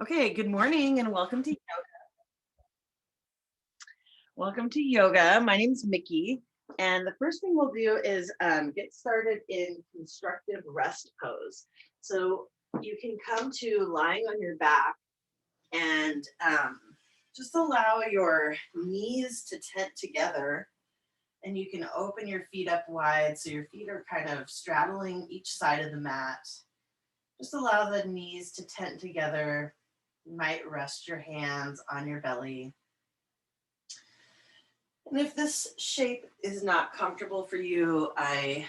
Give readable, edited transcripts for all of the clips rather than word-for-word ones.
Okay, good morning and welcome to yoga. Welcome to yoga. My name's Micki, and the first thing we'll do is get started in constructive rest pose. So you can come to lying on your back and just allow your knees to tent together, and you can open your feet up wide so your feet are kind of straddling each side of the mat. Just allow the knees to tent together. You might rest your hands on your belly. And if this shape is not comfortable for you, I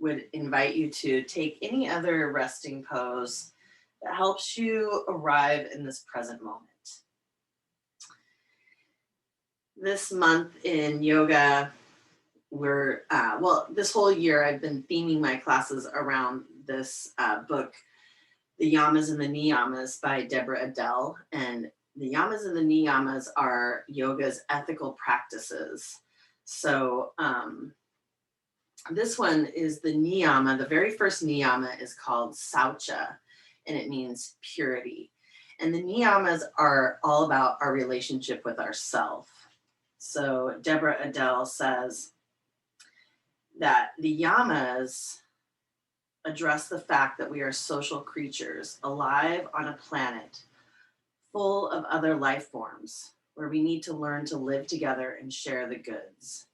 would invite you to take any other resting pose that helps you arrive in this present moment. This month in yoga, this whole year I've been theming my classes around this book, The Yamas and the Niyamas by Deborah Adele. And the Yamas and the Niyamas are yoga's ethical practices. So this one is the Niyama. The very first Niyama is called Saucha, and it means purity. And the Niyamas are all about our relationship with ourself. So Deborah Adele says that the Yamas address the fact that we are social creatures alive on a planet full of other life forms where we need to learn to live together and share the goods.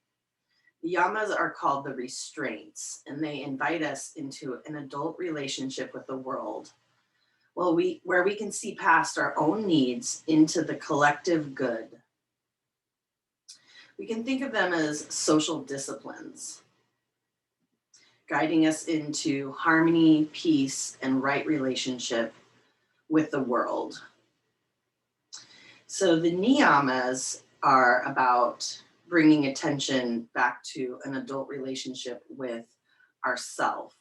The Yamas are called the restraints, and they invite us into an adult relationship with the world, where we can see past our own needs into the collective good. We can think of them as social disciplines, guiding us into harmony, peace, and right relationship with the world. So the niyamas are about bringing attention back to an adult relationship with ourself.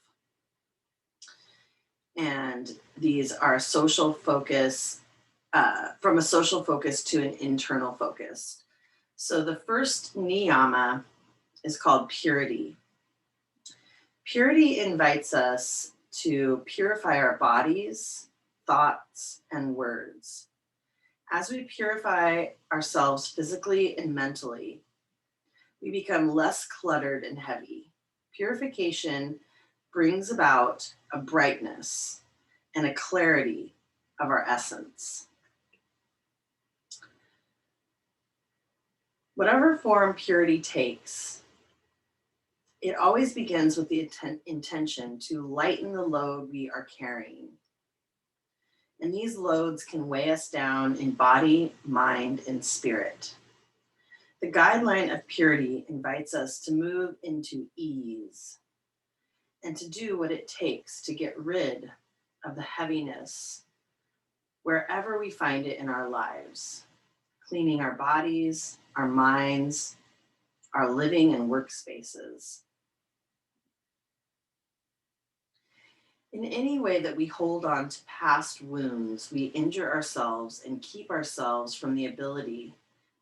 And these are social focus, from a social focus to an internal focus. So the first niyama is called purity. Purity invites us to purify our bodies, thoughts, and words. As we purify ourselves physically and mentally, we become less cluttered and heavy. Purification brings about a brightness and a clarity of our essence. Whatever form purity takes, it always begins with the intention to lighten the load we are carrying. And these loads can weigh us down in body, mind, and spirit. The guideline of purity invites us to move into ease and to do what it takes to get rid of the heaviness wherever we find it in our lives, cleaning our bodies, our minds, our living and workspaces. In any way that we hold on to past wounds, we injure ourselves and keep ourselves from the ability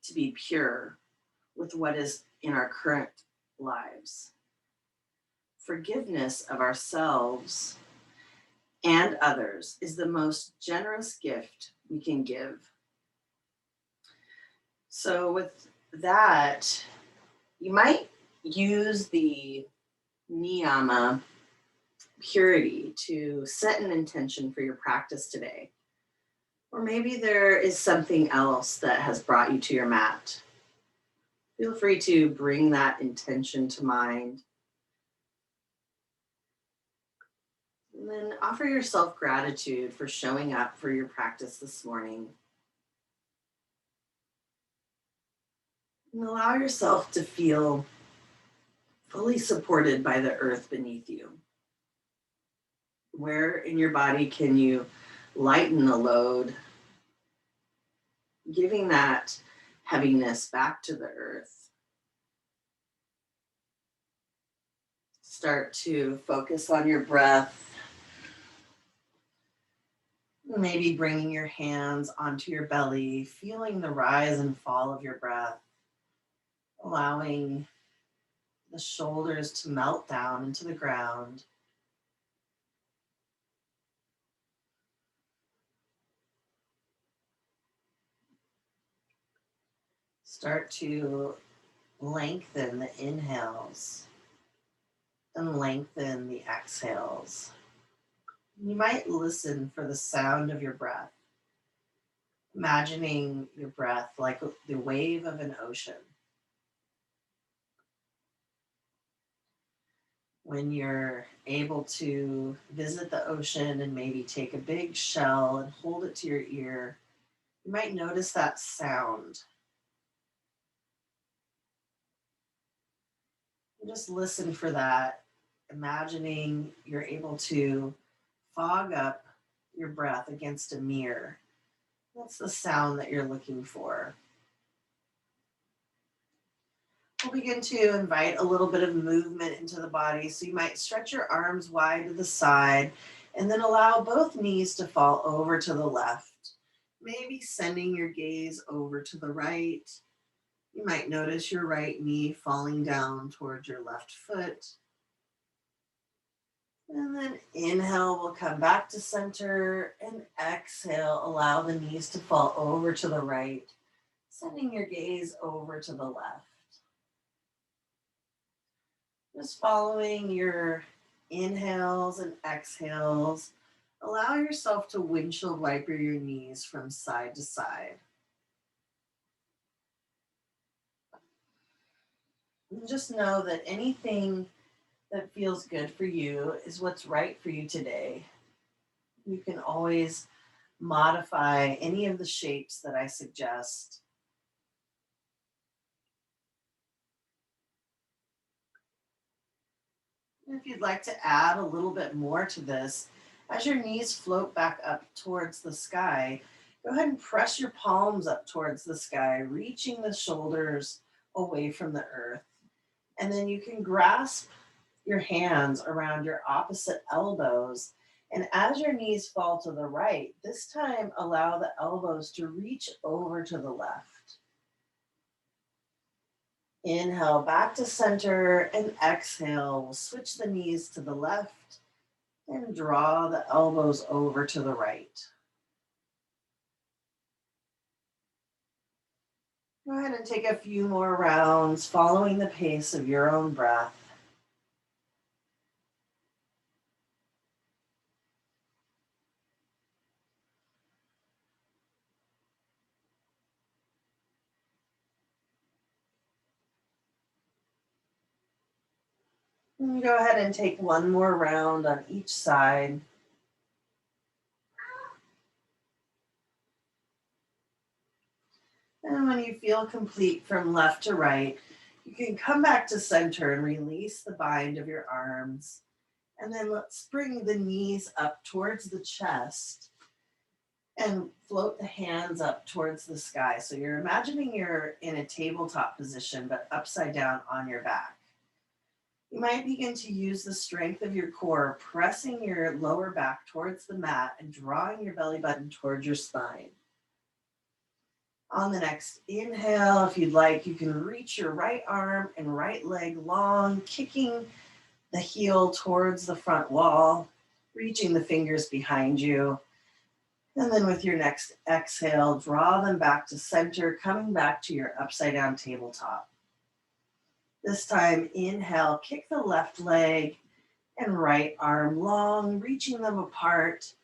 to be pure with what is in our current lives. Forgiveness of ourselves and others is the most generous gift we can give. So with that, you might use the niyama purity to set an intention for your practice today. Or maybe there is something else that has brought you to your mat. Feel free to bring that intention to mind. And then offer yourself gratitude for showing up for your practice this morning. And allow yourself to feel fully supported by the earth beneath you. Where in your body can you lighten the load, giving that heaviness back to the earth? Start to focus on your breath. Maybe bringing your hands onto your belly, feeling the rise and fall of your breath, allowing the shoulders to melt down into the ground. Start to lengthen the inhales and lengthen the exhales. You might listen for the sound of your breath, imagining your breath like the wave of an ocean. When you're able to visit the ocean and maybe take a big shell and hold it to your ear, you might notice that sound. And just listen for that, imagining you're able to fog up your breath against a mirror. That's the sound that you're looking for. We'll begin to invite a little bit of movement into the body. So you might stretch your arms wide to the side and then allow both knees to fall over to the left. Maybe sending your gaze over to the right. You might notice your right knee falling down towards your left foot. And then inhale, we'll come back to center, and exhale, allow the knees to fall over to the right, sending your gaze over to the left. Just following your inhales and exhales, allow yourself to windshield wiper your knees from side to side. And just know that anything that feels good for you is what's right for you today. You can always modify any of the shapes that I suggest. And if you'd like to add a little bit more to this, as your knees float back up towards the sky, go ahead and press your palms up towards the sky, reaching the shoulders away from the earth. And then you can grasp your hands around your opposite elbows. And as your knees fall to the right, this time allow the elbows to reach over to the left. Inhale back to center and exhale. We'll switch the knees to the left and draw the elbows over to the right. Go ahead and take a few more rounds following the pace of your own breath. And go ahead and take one more round on each side. And when you feel complete from left to right, you can come back to center and release the bind of your arms. And then let's bring the knees up towards the chest and float the hands up towards the sky. So you're imagining you're in a tabletop position, but upside down on your back. You might begin to use the strength of your core, pressing your lower back towards the mat and drawing your belly button towards your spine. On the next inhale, if you'd like, you can reach your right arm and right leg long, kicking the heel towards the front wall, reaching the fingers behind you. And then with your next exhale, draw them back to center, coming back to your upside down tabletop. This time, inhale, kick the left leg and right arm long, reaching them apart.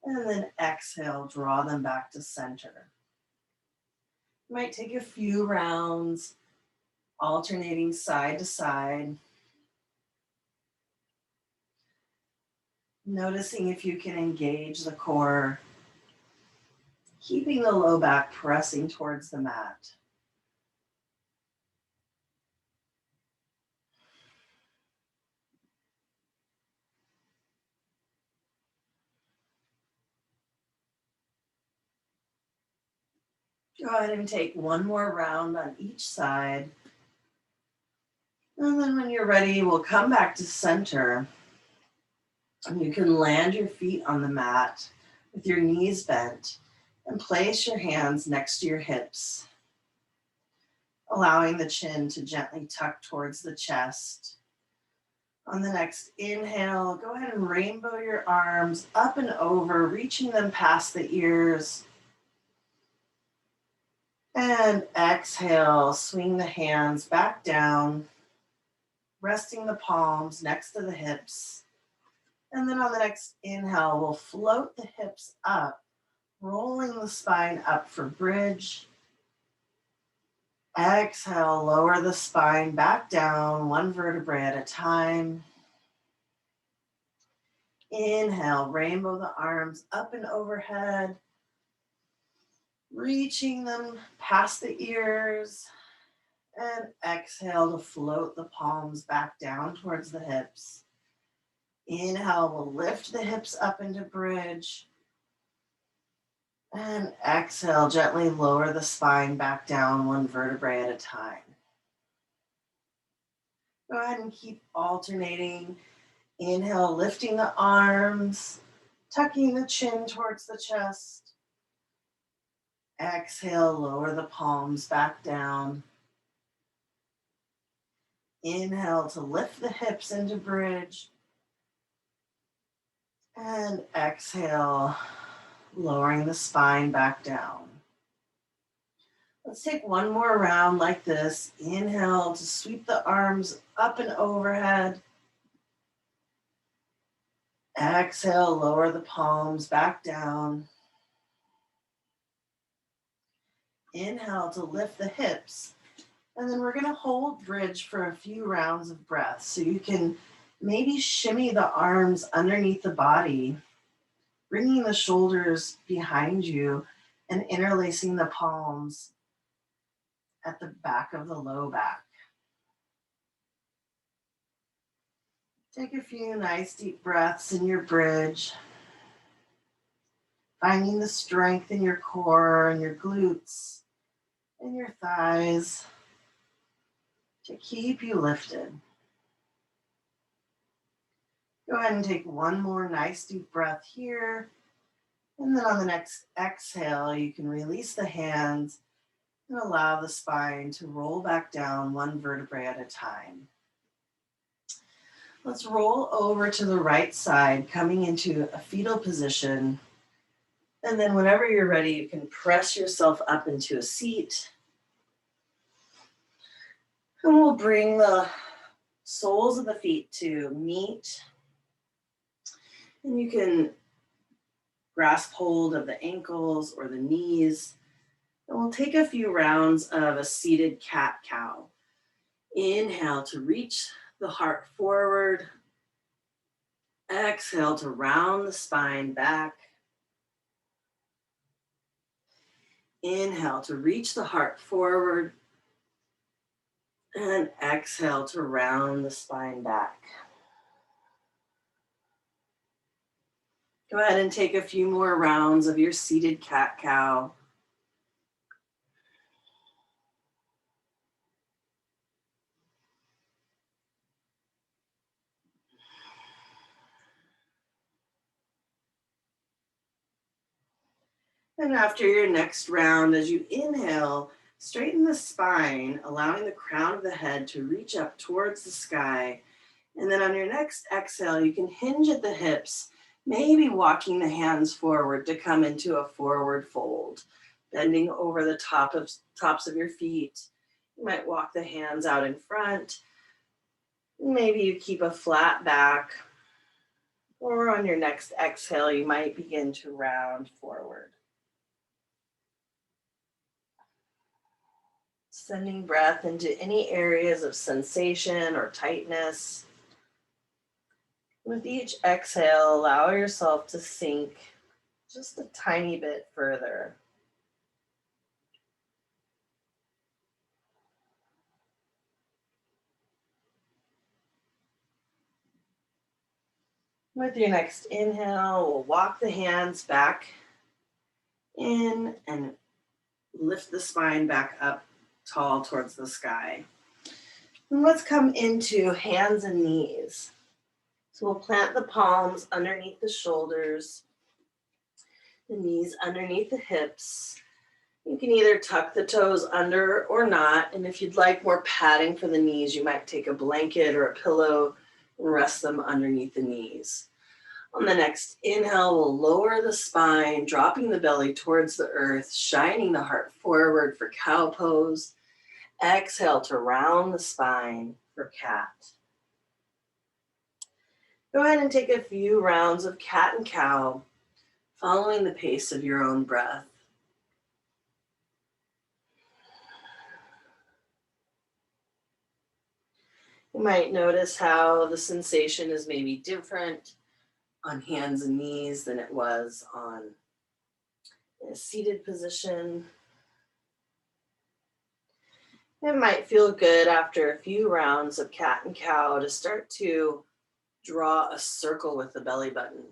And then exhale, draw them back to center. You might take a few rounds, alternating side to side. Noticing if you can engage the core, keeping the low back pressing towards the mat. Go ahead and take one more round on each side. And then when you're ready, we'll come back to center. And you can land your feet on the mat with your knees bent and place your hands next to your hips, allowing the chin to gently tuck towards the chest. On the next inhale, go ahead and rainbow your arms up and over, reaching them past the ears. And exhale, swing the hands back down, resting the palms next to the hips. And then on the next inhale, we'll float the hips up, rolling the spine up for bridge. Exhale, lower the spine back down, one vertebrae at a time. Inhale, rainbow the arms up and overhead, reaching them past the ears. And exhale to float the palms back down towards the hips. Inhale, we'll lift the hips up into bridge. And exhale, gently lower the spine back down one vertebrae at a time. Go ahead and keep alternating. Inhale, lifting the arms, tucking the chin towards the chest. Exhale, lower the palms back down. Inhale to lift the hips into bridge. And exhale, lowering the spine back down. Let's take one more round like this. Inhale to sweep the arms up and overhead. Exhale, lower the palms back down. Inhale to lift the hips. And then we're going to hold bridge for a few rounds of breath. So you can maybe shimmy the arms underneath the body, bringing the shoulders behind you and interlacing the palms at the back of the low back. Take a few nice deep breaths in your bridge, finding the strength in your core and your glutes and your thighs to keep you lifted. Go ahead and take one more nice deep breath here. And then on the next exhale, you can release the hands and allow the spine to roll back down one vertebrae at a time. Let's roll over to the right side, coming into a fetal position. And then whenever you're ready, you can press yourself up into a seat. And we'll bring the soles of the feet to meet. And you can grasp hold of the ankles or the knees. And we'll take a few rounds of a seated cat-cow. Inhale to reach the heart forward. Exhale to round the spine back. Inhale to reach the heart forward. And exhale to round the spine back. Go ahead and take a few more rounds of your seated cat-cow. And after your next round, as you inhale, straighten the spine, allowing the crown of the head to reach up towards the sky. And then on your next exhale, you can hinge at the hips, maybe walking the hands forward to come into a forward fold, bending over the tops of your feet. You might walk the hands out in front. Maybe you keep a flat back. Or on your next exhale, you might begin to round forward. Sending breath into any areas of sensation or tightness. With each exhale, allow yourself to sink just a tiny bit further. With your next inhale, we'll walk the hands back in and lift the spine back up tall towards the sky. And let's come into hands and knees. So we'll plant the palms underneath the shoulders, the knees underneath the hips. You can either tuck the toes under or not. And if you'd like more padding for the knees, you might take a blanket or a pillow and rest them underneath the knees. On the next inhale, we'll lower the spine, dropping the belly towards the earth, shining the heart forward for cow pose. Exhale to round the spine for cat. Go ahead and take a few rounds of cat and cow, following the pace of your own breath. You might notice how the sensation is maybe different on hands and knees than it was on a seated position. It might feel good after a few rounds of cat and cow to start to draw a circle with the belly button.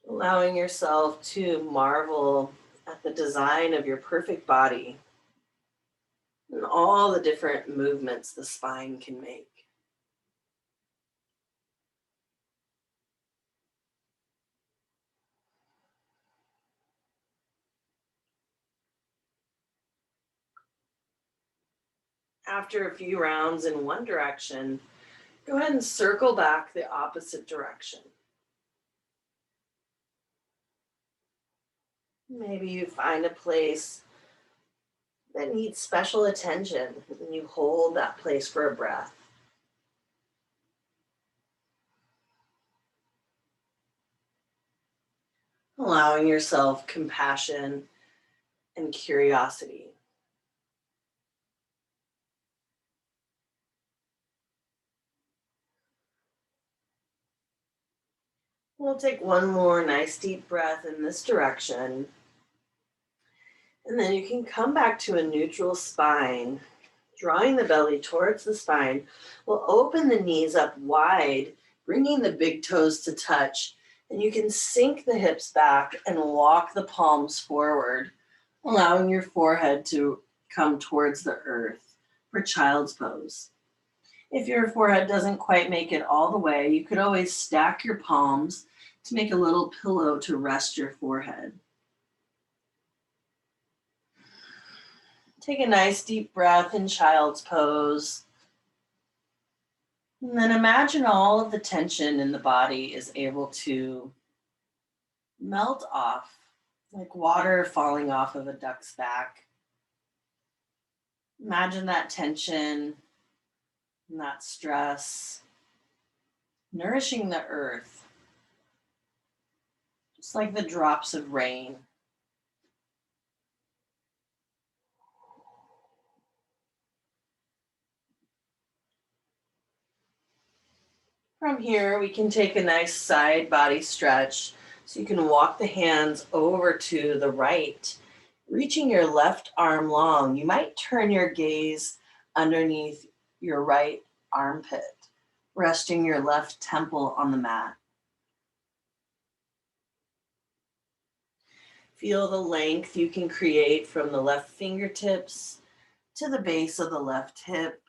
Allowing yourself to marvel at the design of your perfect body and all the different movements the spine can make. After a few rounds in one direction, go ahead and circle back the opposite direction. Maybe you find a place that needs special attention and you hold that place for a breath. Allowing yourself compassion and curiosity. We'll take one more nice deep breath in this direction. And then you can come back to a neutral spine, drawing the belly towards the spine. We'll open the knees up wide, bringing the big toes to touch. And you can sink the hips back and walk the palms forward, allowing your forehead to come towards the earth for child's pose. If your forehead doesn't quite make it all the way, you could always stack your palms to make a little pillow to rest your forehead. Take a nice deep breath in child's pose. And then imagine all of the tension in the body is able to melt off like water falling off of a duck's back. Imagine that tension and that stress nourishing the earth, just like the drops of rain. From here, we can take a nice side body stretch. So you can walk the hands over to the right, reaching your left arm long. You might turn your gaze underneath your right armpit, resting your left temple on the mat. Feel the length you can create from the left fingertips to the base of the left hip.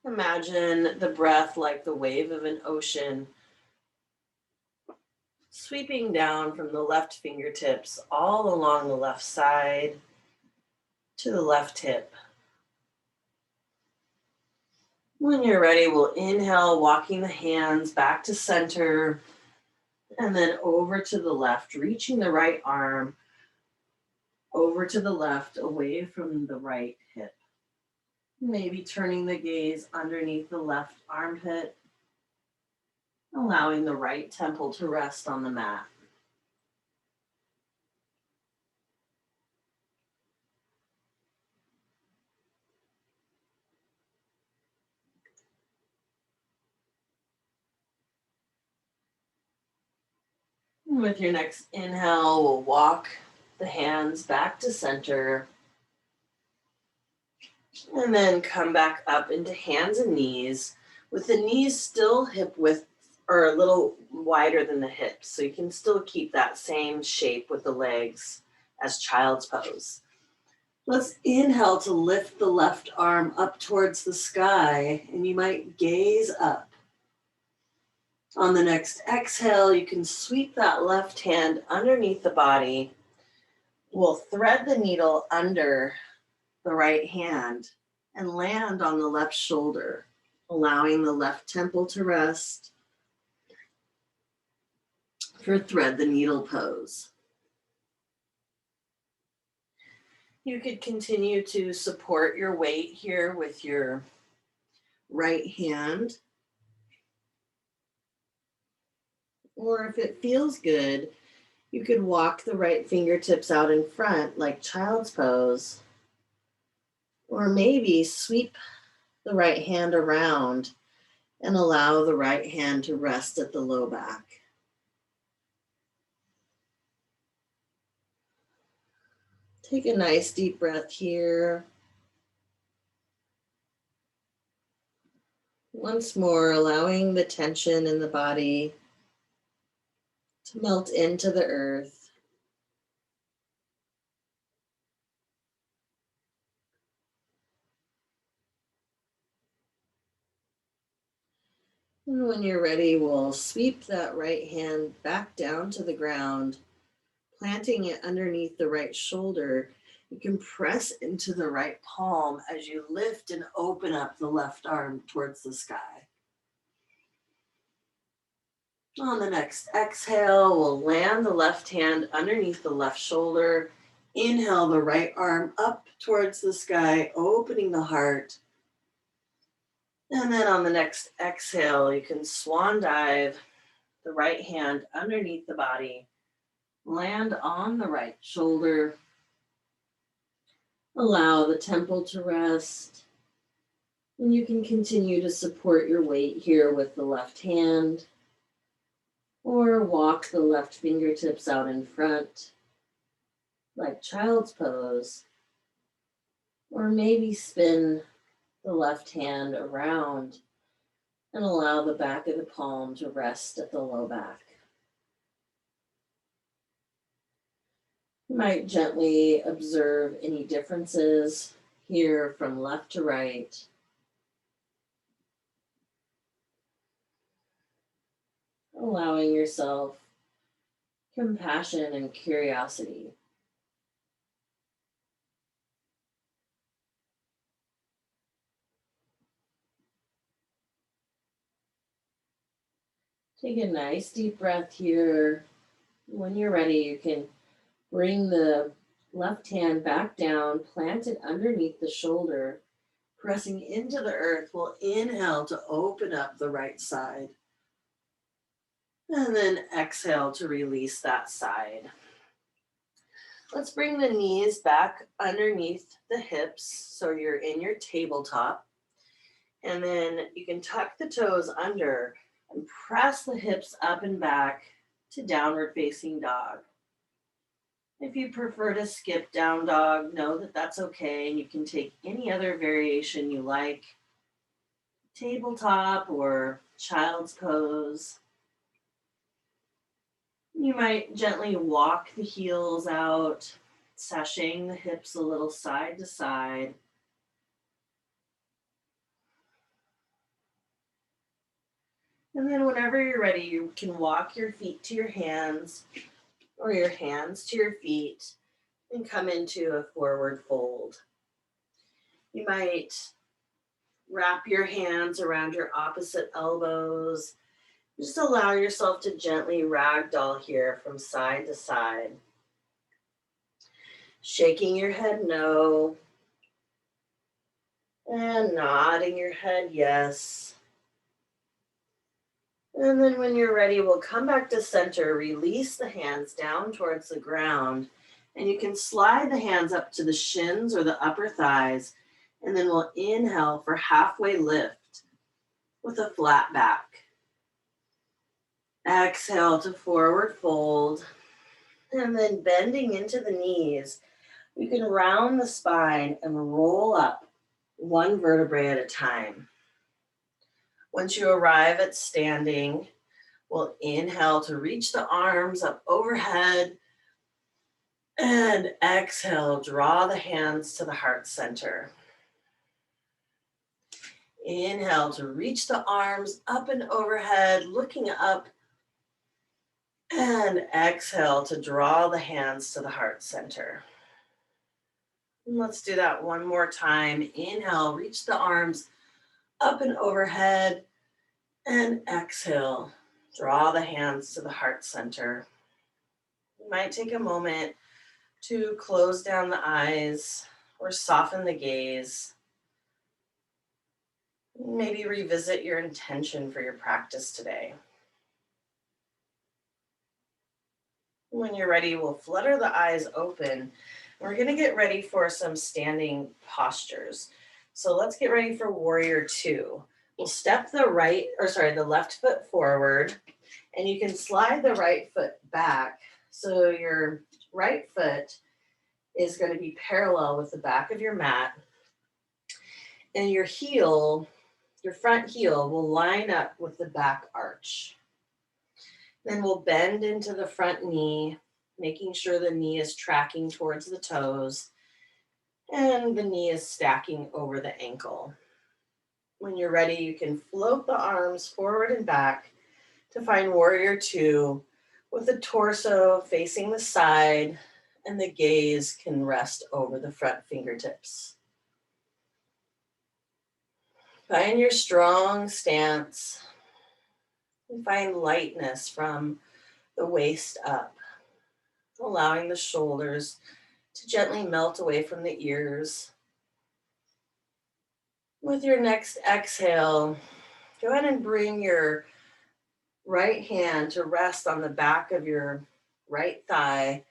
Imagine the breath like the wave of an ocean, sweeping down from the left fingertips all along the left side to the left hip. When you're ready, we'll inhale, walking the hands back to center, and then over to the left, reaching the right arm over to the left, away from the right hip. Maybe turning the gaze underneath the left armpit, allowing the right temple to rest on the mat. With your next inhale, we'll walk the hands back to center, and then come back up into hands and knees, with the knees still hip width or a little wider than the hips. So you can still keep that same shape with the legs as child's pose. Let's inhale to lift the left arm up towards the sky, and you might gaze up. On the next exhale, you can sweep that left hand underneath the body. We'll thread the needle under the right hand and land on the left shoulder, allowing the left temple to rest for thread the needle pose. You could continue to support your weight here with your right hand. Or if it feels good, you could walk the right fingertips out in front like child's pose. Or maybe sweep the right hand around and allow the right hand to rest at the low back. Take a nice deep breath here. Once more, allowing the tension in the body to melt into the earth. And when you're ready, we'll sweep that right hand back down to the ground, planting it underneath the right shoulder. You can press into the right palm as you lift and open up the left arm towards the sky. On the next exhale, we'll land the left hand underneath the left shoulder. Inhale the right arm up towards the sky, opening the heart. And then on the next exhale, you can swan dive the right hand underneath the body, land on the right shoulder. Allow the temple to rest. And you can continue to support your weight here with the left hand, or walk the left fingertips out in front like child's pose, or maybe spin the left hand around and allow the back of the palm to rest at the low back. You might gently observe any differences here from left to right. Allowing yourself compassion and curiosity. Take a nice deep breath here. When you're ready, you can bring the left hand back down, plant it underneath the shoulder, pressing into the earth. We'll inhale to open up the right side. And then exhale to release that side. Let's bring the knees back underneath the hips so you're in your tabletop. And then you can tuck the toes under and press the hips up and back to downward facing dog. If you prefer to skip down dog, know that that's okay, and you can take any other variation you like. Tabletop or child's pose. You might gently walk the heels out, sashaying the hips a little side to side. And then whenever you're ready, you can walk your feet to your hands or your hands to your feet and come into a forward fold. You might wrap your hands around your opposite elbows. Just allow yourself to gently ragdoll here from side to side. Shaking your head no, and nodding your head yes. And then when you're ready, we'll come back to center, release the hands down towards the ground, and you can slide the hands up to the shins or the upper thighs, and then we'll inhale for halfway lift with a flat back. Exhale to forward fold, and then bending into the knees, you can round the spine and roll up one vertebrae at a time. Once you arrive at standing, we'll inhale to reach the arms up overhead, and exhale, draw the hands to the heart center. Inhale to reach the arms up and overhead, looking up. And exhale to draw the hands to the heart center. And let's do that one more time. Inhale, reach the arms up and overhead. And exhale, draw the hands to the heart center. You might take a moment to close down the eyes or soften the gaze. Maybe revisit your intention for your practice today. When you're ready, we'll flutter the eyes open. We're going to get ready for some standing postures. So let's get ready for warrior two. We'll step the left foot forward, and you can slide the right foot back. So your right foot is going to be parallel with the back of your mat, and your front heel will line up with the back arch. Then we'll bend into the front knee, making sure the knee is tracking towards the toes and the knee is stacking over the ankle. When you're ready, you can float the arms forward and back to find warrior two with the torso facing the side and the gaze can rest over the front fingertips. Find your strong stance and find lightness from the waist up, allowing the shoulders to gently melt away from the ears. With your next exhale, go ahead and bring your right hand to rest on the back of your right thigh,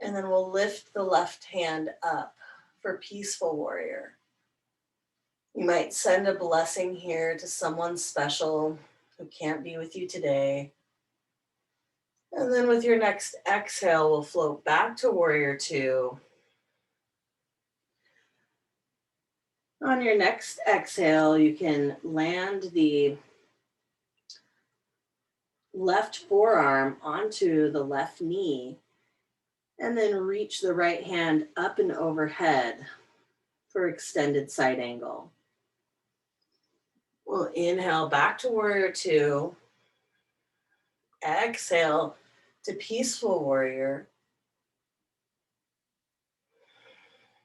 and then we'll lift the left hand up for peaceful warrior. You might send a blessing here to someone special who can't be with you today. And then with your next exhale, we'll float back to warrior two. On your next exhale, you can land the left forearm onto the left knee and then reach the right hand up and overhead for extended side angle. We'll inhale back to warrior two. Exhale to peaceful warrior.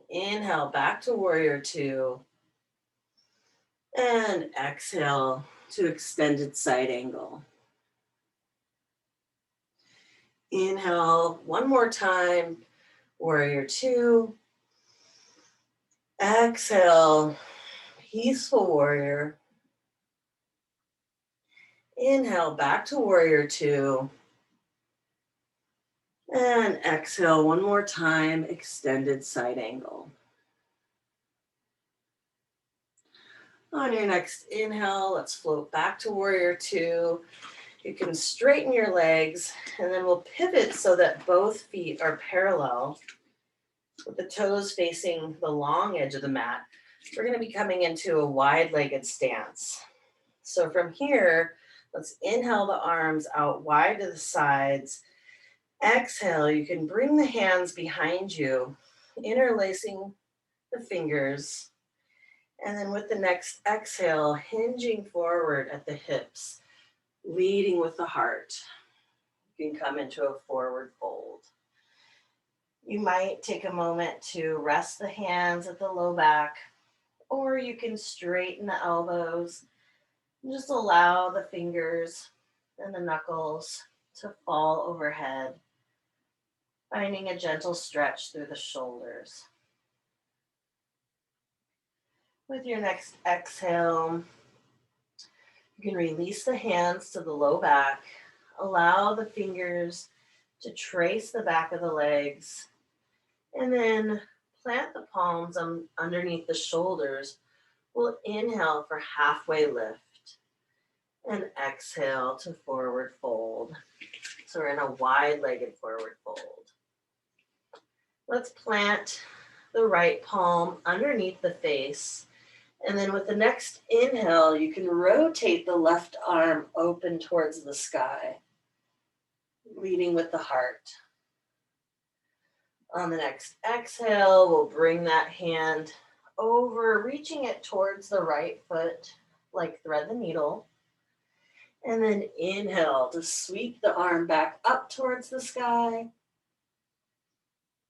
Inhale back to warrior two. And exhale to extended side angle. Inhale one more time, warrior two. Exhale, peaceful warrior. Inhale back to warrior two. And exhale one more time, extended side angle. On your next inhale, let's float back to warrior two. You can straighten your legs, and then we'll pivot so that both feet are parallel with the toes facing the long edge of the mat. We're going to be coming into a wide-legged stance. So from here, let's inhale the arms out wide to the sides. Exhale, you can bring the hands behind you, interlacing the fingers. And then with the next exhale, hinging forward at the hips, leading with the heart. You can come into a forward fold. You might take a moment to rest the hands at the low back, or you can straighten the elbows and just allow the fingers and the knuckles to fall overhead, finding a gentle stretch through the shoulders. With your next exhale, you can release the hands to the low back, allow the fingers to trace the back of the legs, and then plant the palms underneath the shoulders. We'll inhale for halfway lift and exhale to forward fold. So we're in a wide-legged forward fold. Let's plant the right palm underneath the face. And then with the next inhale, you can rotate the left arm open towards the sky, leading with the heart. On the next exhale, we'll bring that hand over, reaching it towards the right foot, like thread the needle. And then inhale to sweep the arm back up towards the sky.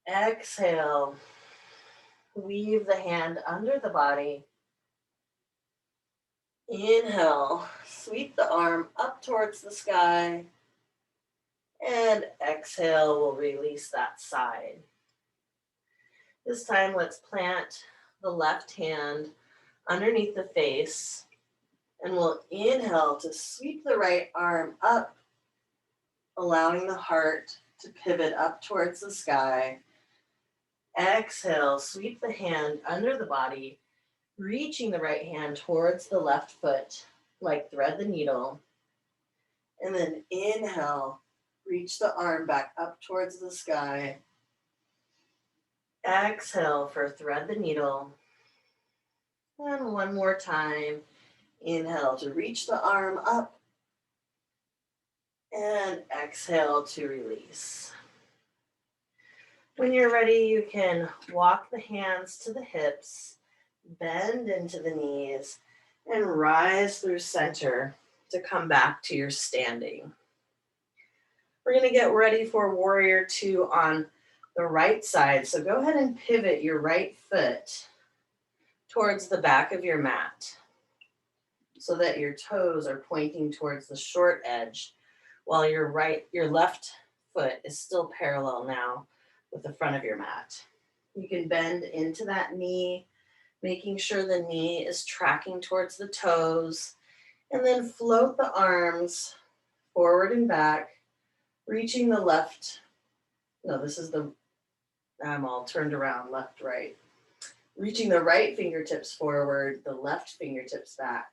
Exhale, weave the hand under the body. Inhale, sweep the arm up towards the sky. And exhale, we'll release that side. This time, let's plant the left hand underneath the face. And we'll inhale to sweep the right arm up, allowing the heart to pivot up towards the sky. Exhale, sweep the hand under the body, reaching the right hand towards the left foot, like thread the needle. And then inhale, reach the arm back up towards the sky. Exhale for thread the needle. And one more time. Inhale to reach the arm up. And exhale to release. When you're ready, you can walk the hands to the hips, bend into the knees, and rise through center to come back to your standing. We're going to get ready for warrior two on the right side. So go ahead and pivot your right foot towards the back of your mat so that your toes are pointing towards the short edge while your left foot is still parallel now with the front of your mat. You can bend into that knee, making sure the knee is tracking towards the toes, and then float the arms forward and back, reaching the left. No, I'm all turned around, left, right. Reaching the right fingertips forward, the left fingertips back.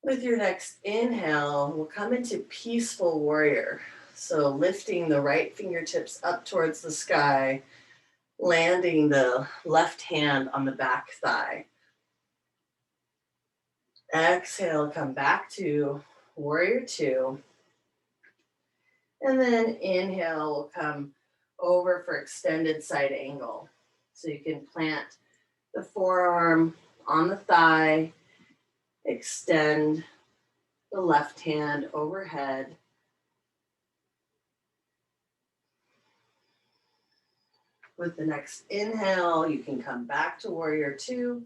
With your next inhale, we'll come into peaceful warrior. So lifting the right fingertips up towards the sky, landing the left hand on the back thigh. Exhale, come back to warrior two. And then inhale, we'll come over for extended side angle. So you can plant the forearm on the thigh, extend the left hand overhead. With the next inhale, you can come back to warrior two.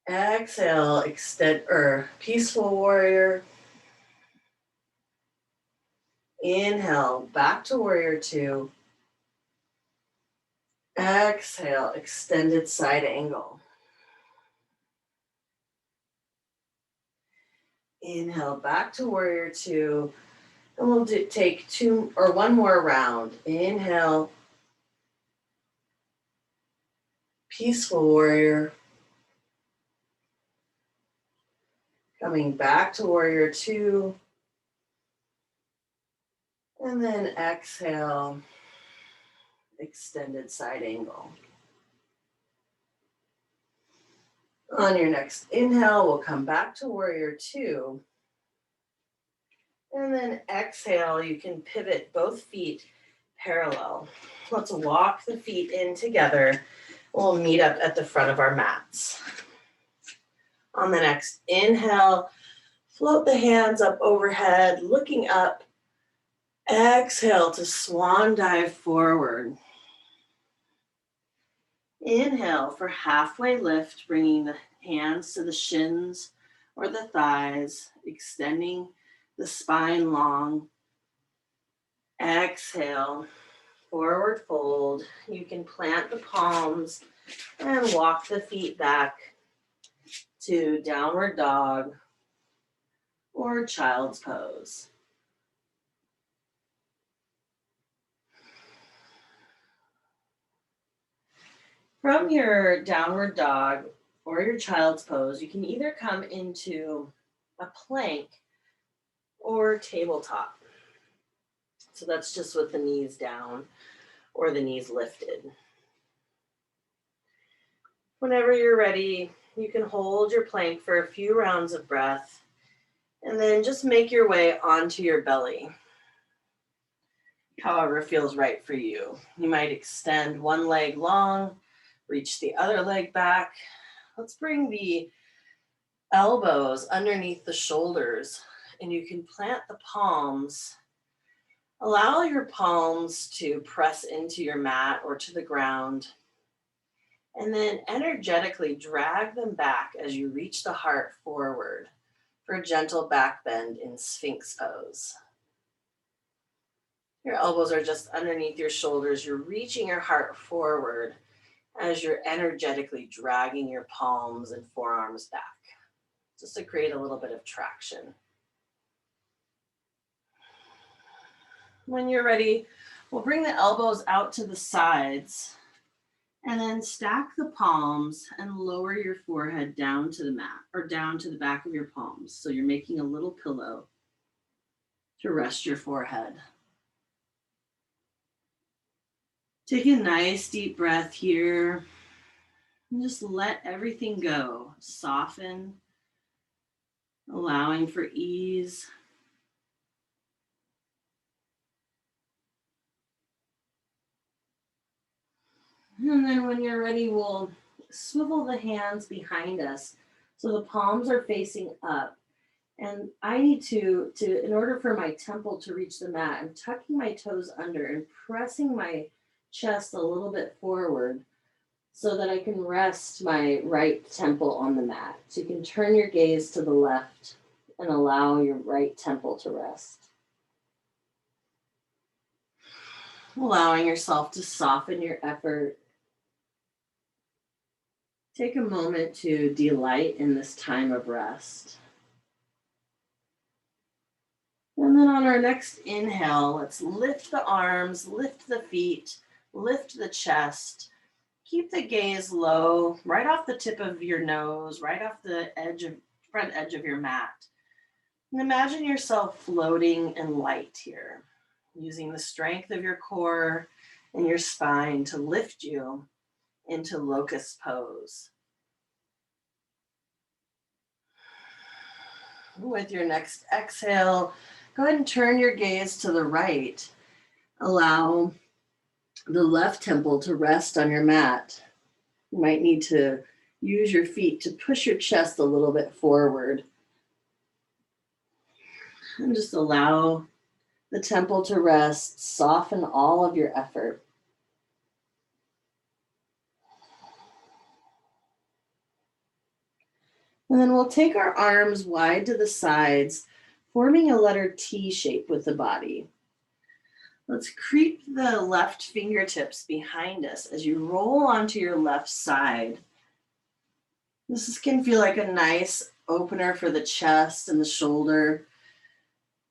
Exhale, extend peaceful warrior. Inhale, back to warrior two. Exhale, extended side angle. Inhale, back to warrior two. And we'll take one more round. Inhale, peaceful warrior. Coming back to warrior two. And then exhale, extended side angle. On your next inhale, we'll come back to warrior two. And then exhale, you can pivot both feet parallel. Let's walk the feet in together. We'll meet up at the front of our mats. On the next inhale, float the hands up overhead, looking up. Exhale to swan dive forward. Inhale for halfway lift, bringing the hands to the shins or the thighs, extending the spine long. Exhale, forward fold. You can plant the palms and walk the feet back to downward dog or child's pose. From your downward dog or your child's pose, you can either come into a plank or tabletop. So that's just with the knees down or the knees lifted. Whenever you're ready, you can hold your plank for a few rounds of breath and then just make your way onto your belly. however feels right for you. You might extend one leg long, reach the other leg back. Let's bring the elbows underneath the shoulders, and you can plant the palms. Allow your palms to press into your mat or to the ground, and then energetically drag them back as you reach the heart forward for a gentle back bend in Sphinx pose. Your elbows are just underneath your shoulders. You're reaching your heart forward as you're energetically dragging your palms and forearms back, just to create a little bit of traction. When you're ready, we'll bring the elbows out to the sides and then stack the palms and lower your forehead down to the mat or down to the back of your palms. So you're making a little pillow to rest your forehead. Take a nice deep breath here and just let everything go. Soften, allowing for ease. And then when you're ready, we'll swivel the hands behind us so the palms are facing up. And I need to in order for my temple to reach the mat, I'm tucking my toes under and pressing my chest a little bit forward so that I can rest my right temple on the mat. So you can turn your gaze to the left and allow your right temple to rest. Allowing yourself to soften your effort. Take a moment to delight in this time of rest. And then on our next inhale, let's lift the arms, lift the feet, lift the chest. Keep the gaze low, right off the tip of your nose, right off the front edge of your mat. And imagine yourself floating and light here, using the strength of your core and your spine to lift you into locust pose. With your next exhale, go ahead and turn your gaze to the right. Allow the left temple to rest on your mat. You might need to use your feet to push your chest a little bit forward. And just allow the temple to rest. Soften all of your effort. And then we'll take our arms wide to the sides, forming a letter T shape with the body. Let's creep the left fingertips behind us as you roll onto your left side. This can feel like a nice opener for the chest and the shoulder.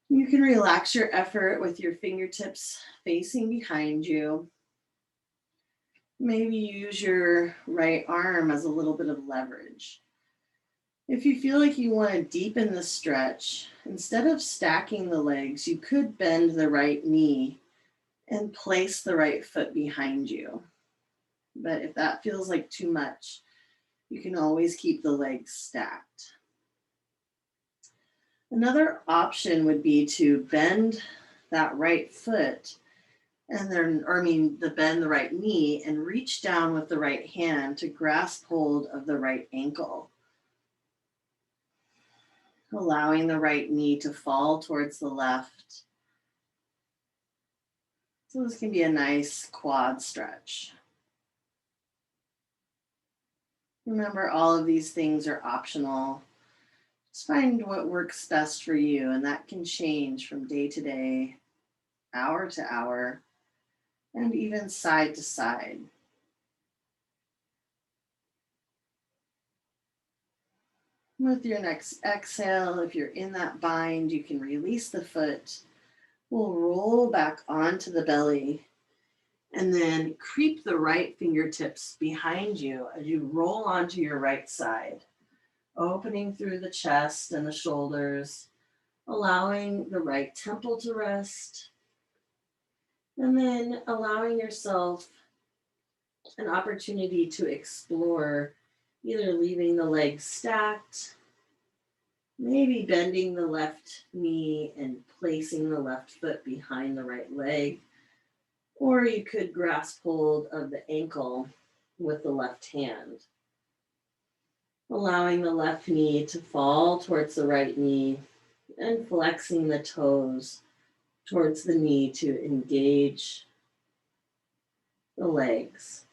You can relax your effort with your fingertips facing behind you. Maybe use your right arm as a little bit of leverage. If you feel like you want to deepen the stretch, instead of stacking the legs, you could bend the right knee and place the right foot behind you. But if that feels like too much, you can always keep the legs stacked. Another option would be to bend that right foot bend the right knee and reach down with the right hand to grasp hold of the right ankle. Allowing the right knee to fall towards the left. So this can be a nice quad stretch. Remember, all of these things are optional. Just find what works best for you, and that can change from day to day, hour to hour, and even side to side. With your next exhale, if you're in that bind, you can release the foot. We'll roll back onto the belly and then creep the right fingertips behind you as you roll onto your right side, opening through the chest and the shoulders, allowing the right temple to rest, and then allowing yourself an opportunity to explore either leaving the legs stacked, maybe bending the left knee and placing the left foot behind the right leg, Or you could grasp hold of the ankle with the left hand, allowing the left knee to fall towards the right knee and flexing the toes towards the knee to engage the legs.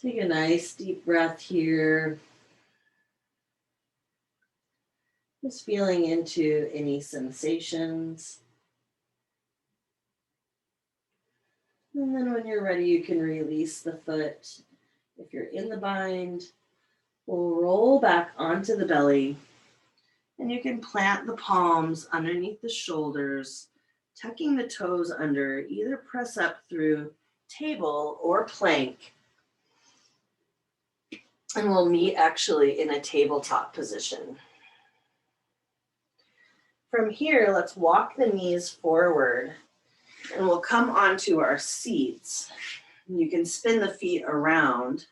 Take a nice deep breath here. Just feeling into any sensations. And then when you're ready, you can release the foot. If you're in the bind, we'll roll back onto the belly. And you can plant the palms underneath the shoulders, tucking the toes under, either press up through table or plank. And we'll meet actually in a tabletop position. From here, let's walk the knees forward and we'll come onto our seats. You can spin the feet around.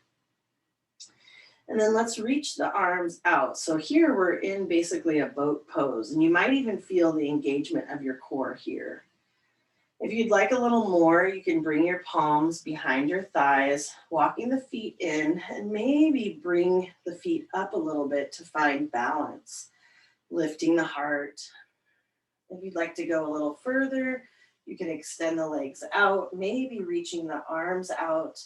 And then let's reach the arms out. So here we're in basically a boat pose, and you might even feel the engagement of your core here. If you'd like a little more, you can bring your palms behind your thighs, walking the feet in, and maybe bring the feet up a little bit to find balance, lifting the heart. If you'd like to go a little further, you can extend the legs out, maybe reaching the arms out.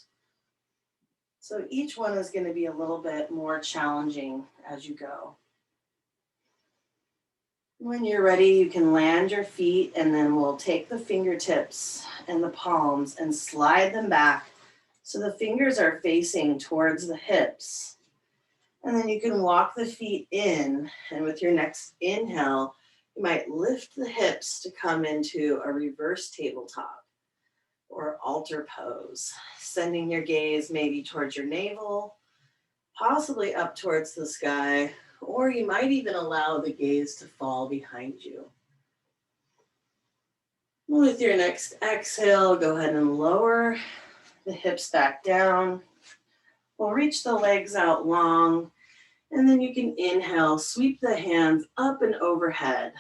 So each one is going to be a little bit more challenging as you go. When you're ready, you can land your feet, and then we'll take the fingertips and the palms and slide them back so the fingers are facing towards the hips. And then you can walk the feet in, and with your next inhale, you might lift the hips to come into a reverse tabletop or altar pose, sending your gaze maybe towards your navel, possibly up towards the sky, or you might even allow the gaze to fall behind you. With your next exhale, go ahead and lower the hips back down. We'll reach the legs out long, and then you can inhale, sweep the hands up and overhead.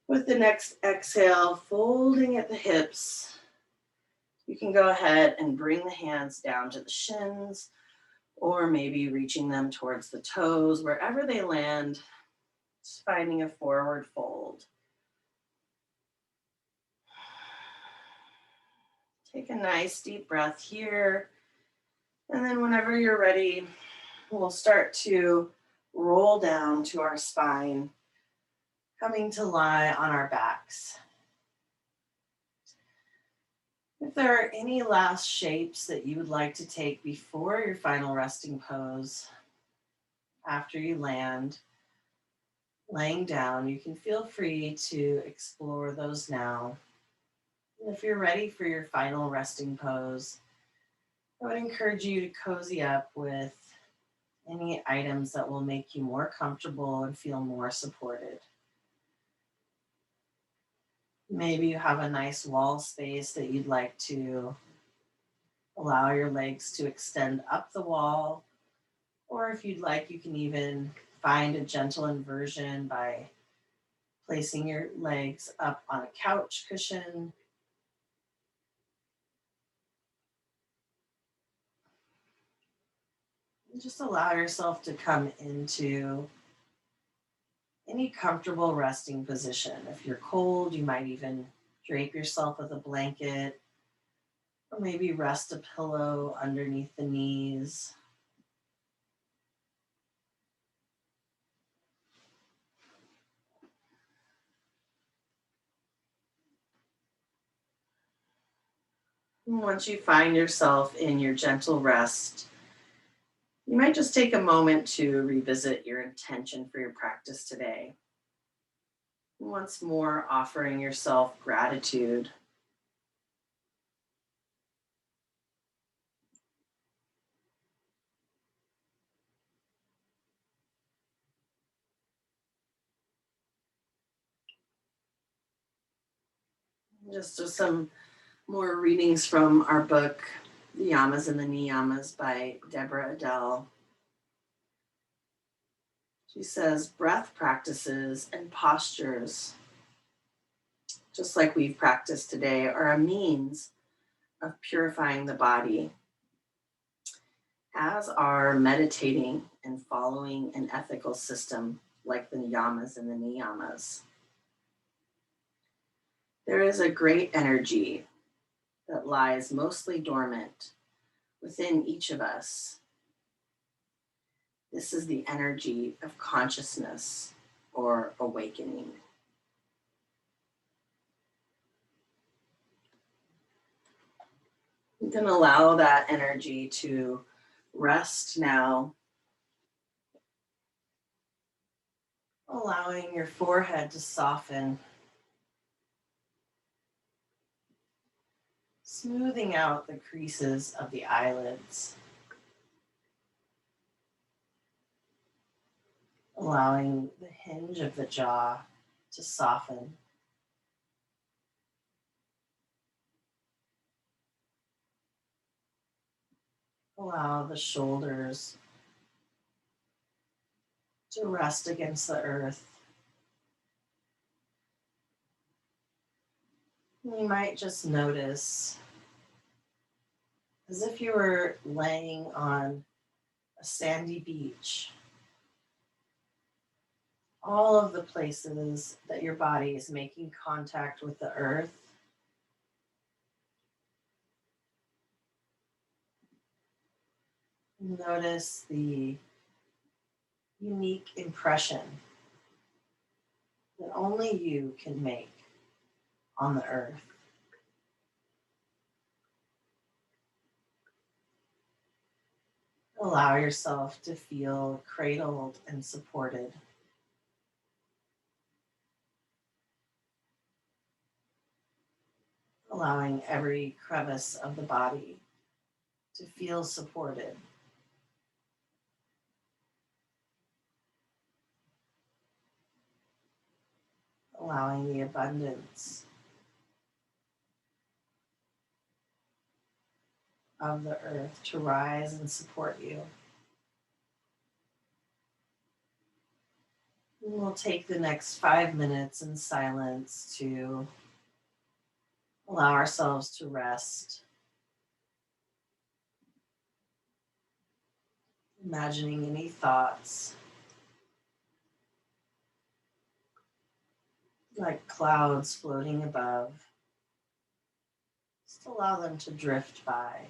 With the next exhale, folding at the hips, you can go ahead and bring the hands down to the shins, or maybe reaching them towards the toes, wherever they land, just finding a forward fold. Take a nice deep breath here. And then whenever you're ready, we'll start to roll down to our spine, coming to lie on our backs. If there are any last shapes that you would like to take before your final resting pose, after you land, laying down, you can feel free to explore those now. And if you're ready for your final resting pose, I would encourage you to cozy up with any items that will make you more comfortable and feel more supported. Maybe you have a nice wall space that you'd like to allow your legs to extend up the wall. Or if you'd like, you can even find a gentle inversion by placing your legs up on a couch cushion. And just allow yourself to come into any comfortable resting position. If you're cold, you might even drape yourself with a blanket, or maybe rest a pillow underneath the knees. And once you find yourself in your gentle rest, you might just take a moment to revisit your intention for your practice today. Once more, offering yourself gratitude. Just some more readings from our book, The Yamas and the Niyamas by Deborah Adele. She says, breath practices and postures just like we've practiced today, are a means of purifying the body, as are meditating and following an ethical system like the Yamas and the Niyamas. There is a great energy that lies mostly dormant within each of us. This is the energy of consciousness or awakening. You can allow that energy to rest now, allowing your forehead to soften, smoothing out the creases of the eyelids, allowing the hinge of the jaw to soften. Allow the shoulders to rest against the earth. You might just notice, as if you were laying on a sandy beach, all of the places that your body is making contact with the earth. Notice the unique impression that only you can make on the earth. Allow yourself to feel cradled and supported. Allowing every crevice of the body to feel supported. Allowing the abundance of the earth to rise and support you. And we'll take the next 5 minutes in silence to allow ourselves to rest, imagining any thoughts like clouds floating above. Just allow them to drift by.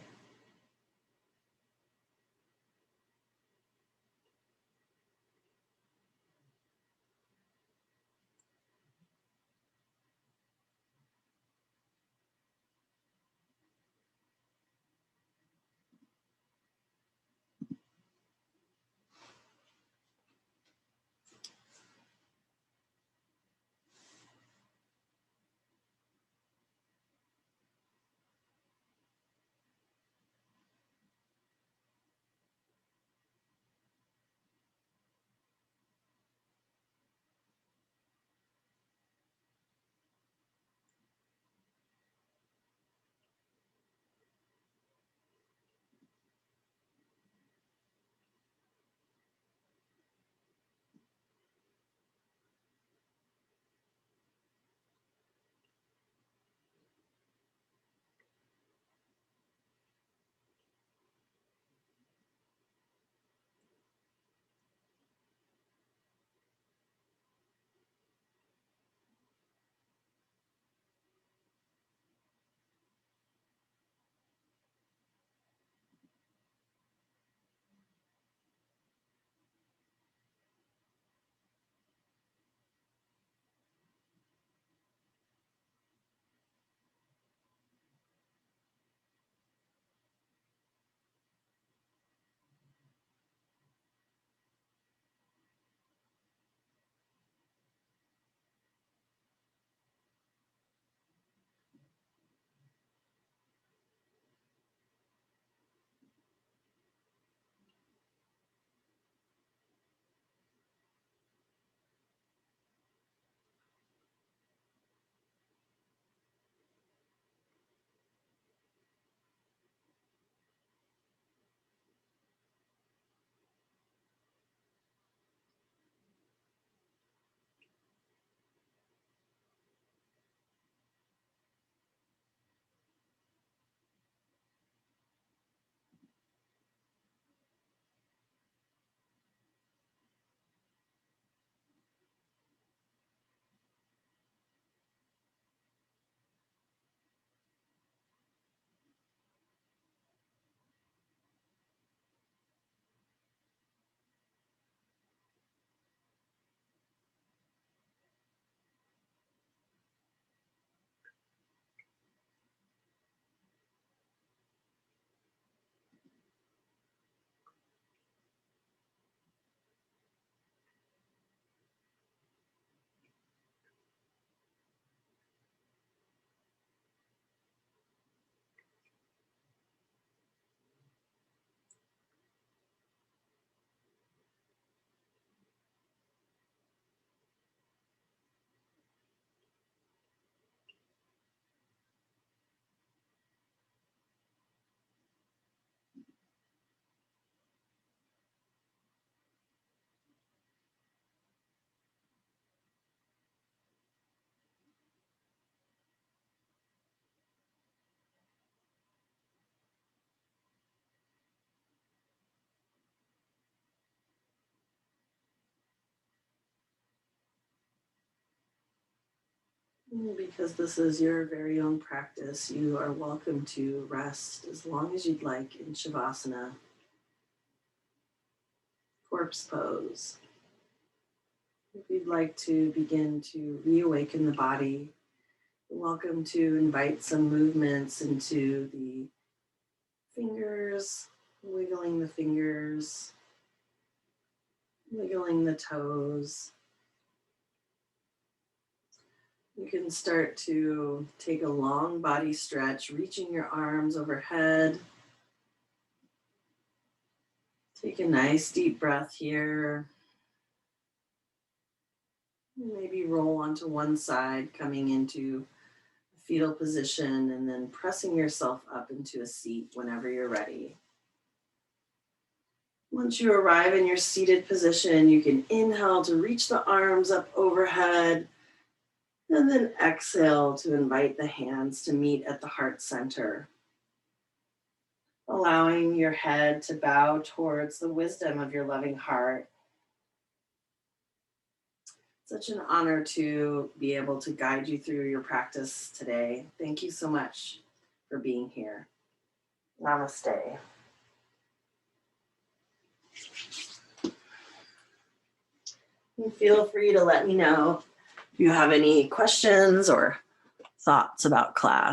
Because this is your very own practice, you are welcome to rest as long as you'd like in Shavasana, corpse pose. If you'd like to begin to reawaken the body, you're welcome to invite some movements into the fingers, wiggling the fingers, wiggling the toes. You can start to take a long body stretch, reaching your arms overhead. Take a nice deep breath here. Maybe roll onto one side, coming into a fetal position, and then pressing yourself up into a seat whenever you're ready. Once you arrive in your seated position, you can inhale to reach the arms up overhead, and then exhale to invite the hands to meet at the heart center. Allowing your head to bow towards the wisdom of your loving heart. Such an honor to be able to guide you through your practice today. Thank you so much for being here. Namaste. And feel free to let me know if you have any questions or thoughts about class.